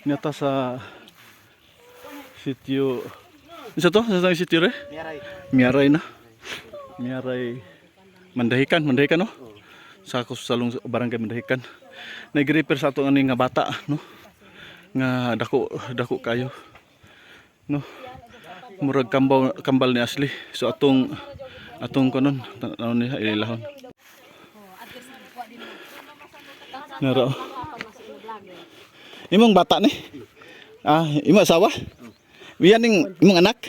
Nata sa sitio. Isa to? Sa sitio re? Miaray na. Miaray Mandahikan, no? Sa salong barangay Mandahikan. Nag-repair sa ato ani nga bata, no? Nga dako kayo. No? Murag kambal ni Asli. So atong kanon ano niya ilahon. Naro. Imong bata ni? Imong asawa? Wiyan ning imong anak?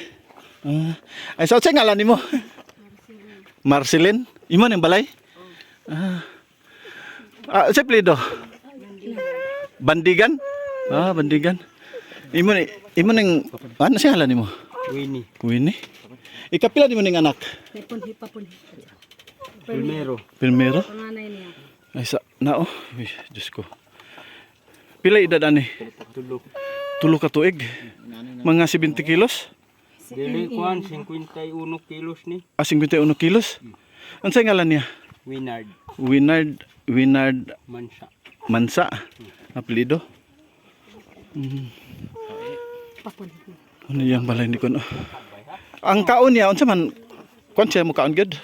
Ay sa ngalan nimo? Marceline. Imo ning balay? Sa plido? Bandigan? Bandigan. Imo ning ano siya ngalan nimo? Winnie. Ikapila nimo ning anak? Primero. Panganay niya. Ay sa nao. Diyos ko. Pila edad ani? Tulo ka tuig. Mga 70 kilos? Dili kuan 51 kilos ni. 51 kilos? Unsay ngalan niya? Winard Mansa. Apelyido? Ano yang balay ni kon? Ang kaon niya unsa man kon siya mo kaon gud?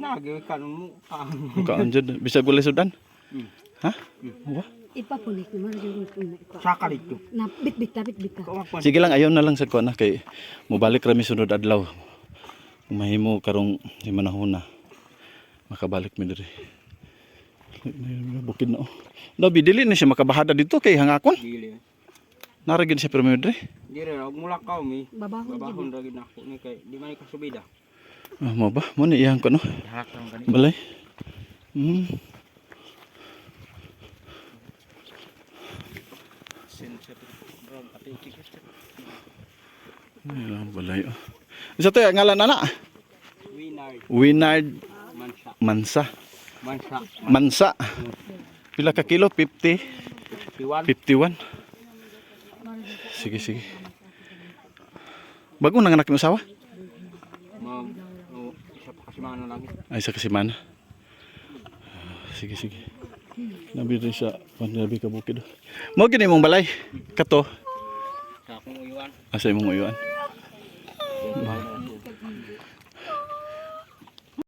Nagi kanon mo Kaon jud bisag walay sudan? Ha? Wa? Ipapunik mo jud ko. Saka dito. Na bit ka. Sige lang ayon na lang sa kuan kay mobalik ra mi sunod adlaw. Mahimo karong di manahon na. Makabalik mi diri. Bukid na. Labi dili na siya makabahada dito kay hangakon. Dili. Naragid siya pero diri. Dili ra mulakaw mi. Babahon ra gid nako ni kay di man kasubida. Mo ba? Mo ni iyang ko no. Balay. Balay. Isa to ngalan ana? Winard Mansa. Pila ka kilo? 50? 51. Sige. Bagong nanganak mo asawa? Isa pa kasi mana lang. Ay, isa kasi mana. Sige. Nabi rin siya. Nabi ka bukid. Mo gini mong balay? Kato? Sa akong uyuan. Asa imong uyuan?